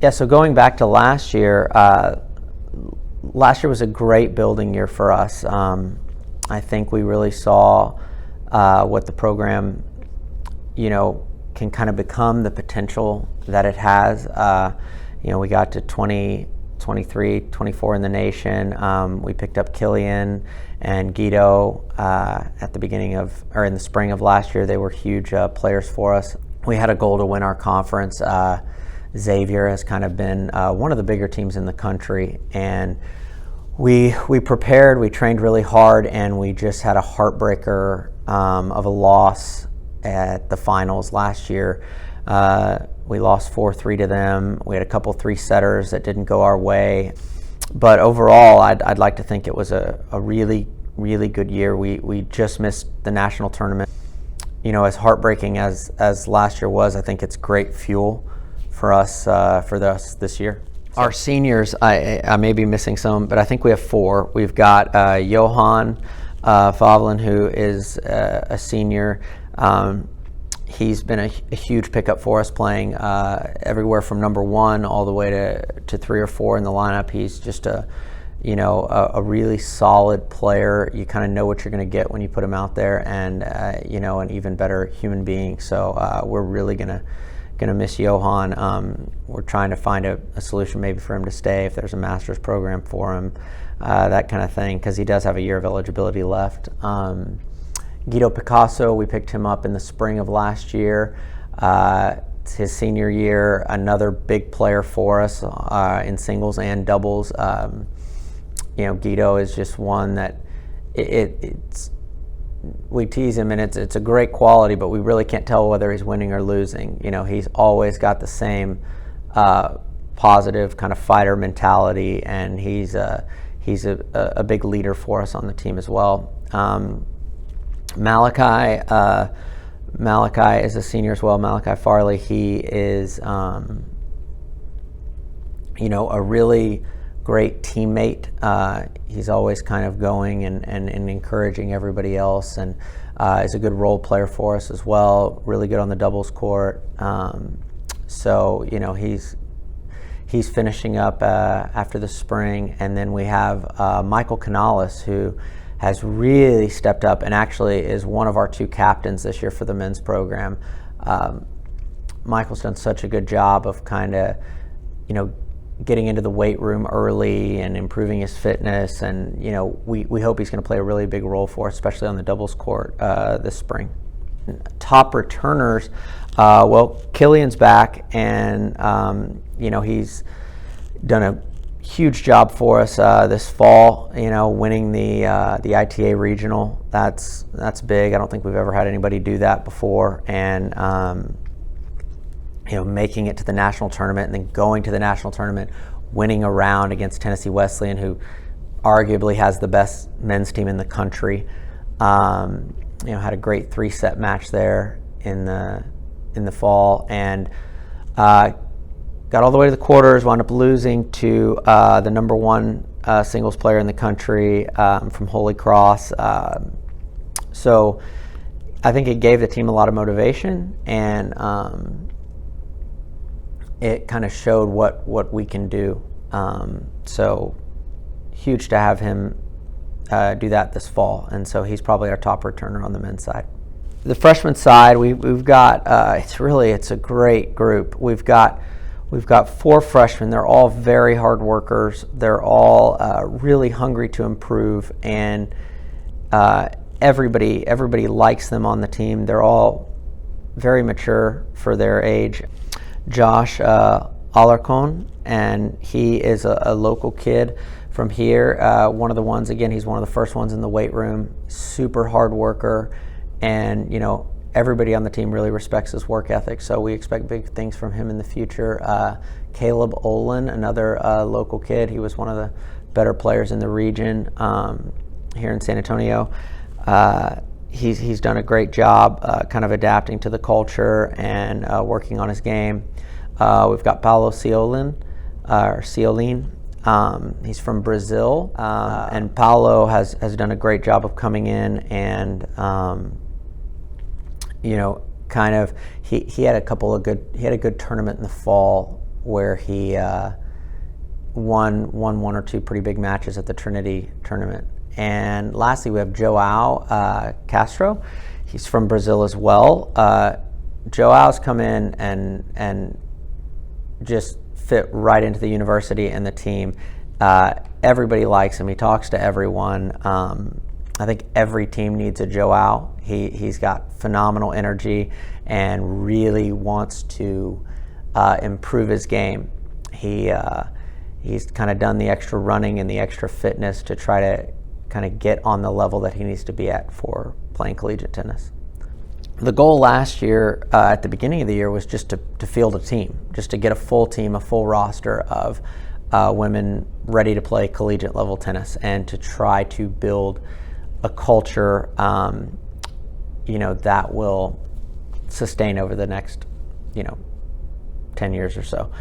Yeah, so going back to last year was a great building year for us. I think we really saw what the program, can kind of become, the potential that it has. We got to 23, 24 in the nation. We picked up Killian and Guido at the beginning in the spring of last year. They were huge players for us. We had a goal to win our conference. Xavier has kind of been one of the bigger teams in the country, and we prepared, we trained really hard, and we just had a heartbreaker of a loss at the finals last year. We lost 4-3 to them. We had a couple 3-setters that didn't go our way, but overall I'd like to think it was a really, really good year. We just missed the national tournament. As heartbreaking as last year was, I think it's great fuel for us this year. Our seniors, I may be missing some, but I think we have 4. We've got Johan Favlin, who is a senior. He's been a huge pickup for us, playing everywhere from number 1 all the way to 3 or 4 in the lineup. He's just a really solid player. You kind of know what you're going to get when you put him out there, and an even better human being. So we're really gonna miss Johan. We're trying to find a solution maybe for him to stay if there's a master's program for him, that kind of thing, because he does have a year of eligibility left. Guido Picasso, we picked him up in the spring of last year. It's his senior year, another big player for us in singles and doubles. Guido is just one that we tease him, and it's a great quality, but we really can't tell whether he's winning or losing. He's always got the same positive kind of fighter mentality, and he's a big leader for us on the team as well. Malachi is a senior as well. Malachi Farley, he is a really great teammate. He's always kind of going and encouraging everybody else, and is a good role player for us as well. Really good on the doubles court. So he's finishing up after the spring, and then we have Michael Canales, who has really stepped up and actually is one of our 2 captains this year for the men's program. Michael's done such a good job of kind of, getting into the weight room early and improving his fitness, and we hope he's going to play a really big role for us, especially on the doubles court this spring. Top returners, Killian's back, and he's done a huge job for us this fall. Winning the ITA regional, that's big. I don't think we've ever had anybody do that before, and making it to the national tournament, and then going to the national tournament, winning a round against Tennessee Wesleyan, who arguably has the best men's team in the country. Had a great 3-set match there in the fall, and got all the way to the quarters, wound up losing to the number 1 singles player in the country from Holy Cross. So I think it gave the team a lot of motivation, and it kind of showed what we can do. So huge to have him do that this fall, and so he's probably our top returner on the men's side. The freshman side, we've got it's a great group. We've got 4 freshmen. They're all very hard workers. They're all really hungry to improve, and everybody likes them on the team. They're all very mature for their age. Josh Alarcon, and he is a local kid from here. One of the ones, again, he's one of the first ones in the weight room. Super hard worker, and everybody on the team really respects his work ethic, so we expect big things from him in the future. Caleb Olin, another local kid. He was one of the better players in the region here in San Antonio. He's done a great job kind of adapting to the culture and working on his game. We've got Paulo Ciolin. He's from Brazil, and Paulo has done a great job of coming in and kind of he had a good tournament in the fall where he won one or two pretty big matches at the Trinity tournament. And lastly, we have Joao Castro. He's from Brazil as well. Joao's come in and just fit right into the university and the team. Everybody likes him. He talks to everyone. I think every team needs a Joao. He's got phenomenal energy and really wants to improve his game. He's kind of done the extra running and the extra fitness to try to kind of get on the level that he needs to be at for playing collegiate tennis. The goal last year, at the beginning of the year, was just to field a team, just to get a full team, a full roster of women ready to play collegiate level tennis, and to try to build a culture, that will sustain over the next, 10 years or so.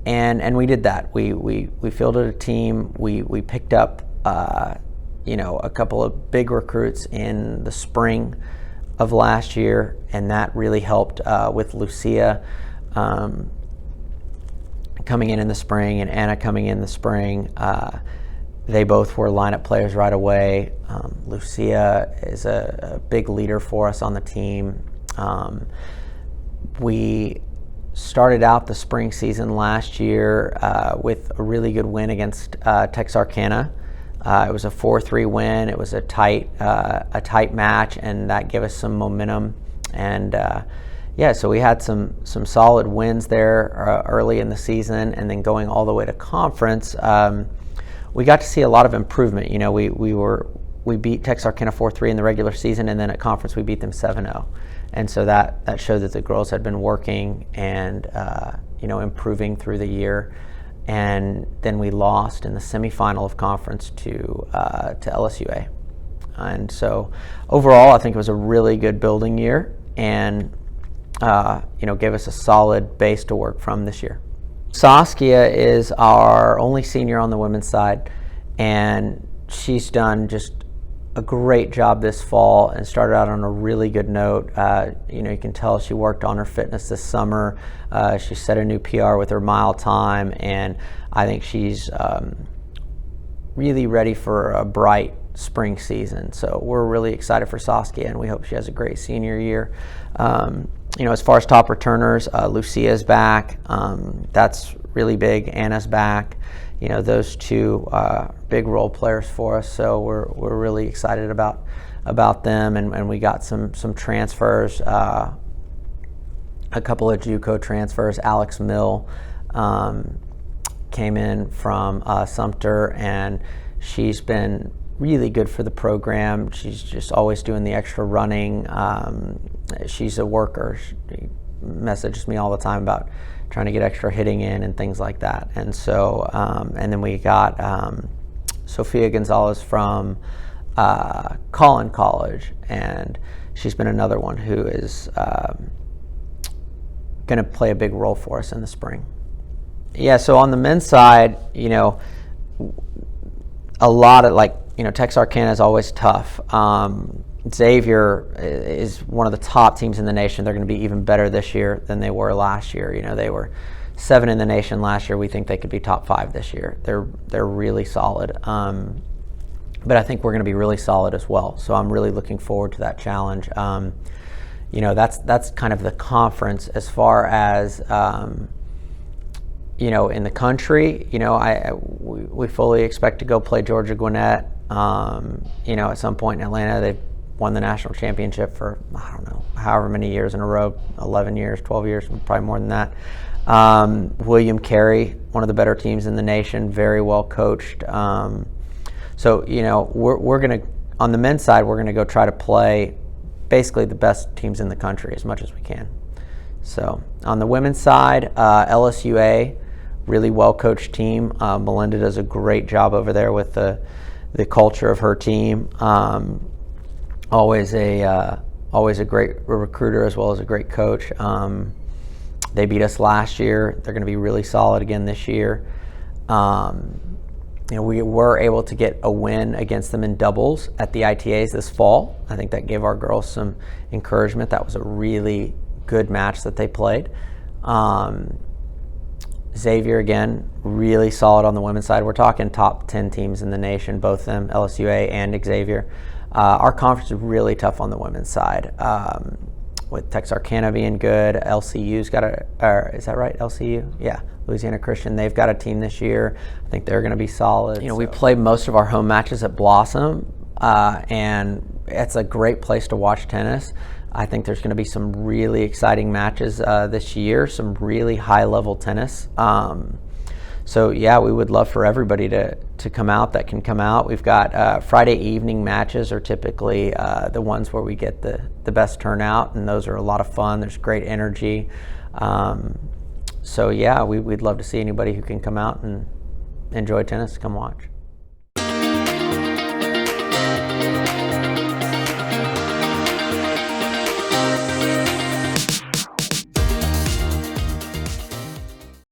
And we did that. We fielded a team. We picked up, a couple of big recruits in the spring of last year, and that really helped with Lucia coming in the spring and Anna coming in the spring. They both were lineup players right away. Lucia is a big leader for us on the team. We started out the spring season last year with a really good win against Texarkana. It was a 4-3 win. It was a tight match, and that gave us some momentum. And so we had some solid wins there early in the season, and then going all the way to conference, we got to see a lot of improvement. We beat Texarkana 4-3 in the regular season, and then at conference we beat them 7-0. And so that showed that the girls had been working and improving through the year. And then we lost in the semifinal of conference to LSUA. And so overall, I think it was a really good building year, and gave us a solid base to work from this year. Saskia is our only senior on the women's side, and she's done just a great job this fall and started out on a really good note. You can tell she worked on her fitness this summer. She set a new PR with her mile time, and I think she's really ready for a bright spring season. So we're really excited for Saskia, and we hope she has a great senior year. As far as top returners, Lucia's back. That's really big. Anna's back. Those two big role players for us. So we're really excited about them, and we got some transfers. A couple of JUCO transfers. Alex Mill came in from Sumter, and she's been really good for the program. She's just always doing the extra running. She's a worker. She messages me all the time about trying to get extra hitting in and things like that. And so, and then we got Sophia Gonzalez from Collin College, and she's been another one who is going to play a big role for us in the spring. Yeah, so on the men's side, a lot of Texarkana is always tough. Xavier is one of the top teams in the nation. They're going to be even better this year than they were last year. They were 7 in the nation last year. We think they could be top 5 this year. They're really solid. But I think we're going to be really solid as well. So I'm really looking forward to that challenge. That's kind of the conference. As far as in the country, we fully expect to go play Georgia Gwinnett. At some point in Atlanta. They've won the national championship for, I don't know, however many years in a row, 11 years, 12 years, probably more than that. William Carey, one of the better teams in the nation, very well coached. So, we're going to, on the men's side, we're going to go try to play basically the best teams in the country as much as we can. So on the women's side, LSUA, really well coached team. Melinda does a great job over there with the culture of her team. Always a great recruiter as well as a great coach. They beat us last year. They're going to be really solid again this year. We were able to get a win against them in doubles at the ITAs this fall. I think that gave our girls some encouragement. That was a really good match that they played. Xavier, again, really solid on the women's side. We're talking top 10 teams in the nation, both of them, LSUA and Xavier. Our conference is really tough on the women's side, with Texarkana being good. LCU's got is that right, LCU? Yeah, Louisiana Christian. They've got a team this year. I think they're going to be solid. You know, we play most of our home matches at Blossom, and it's a great place to watch tennis. I think there's going to be some really exciting matches this year, some really high-level tennis. So yeah, we would love for everybody to come out that can come out. We've got Friday evening matches are typically the ones where we get the best turnout, and those are a lot of fun. There's great energy. So yeah, we'd love to see anybody who can come out and enjoy tennis come watch.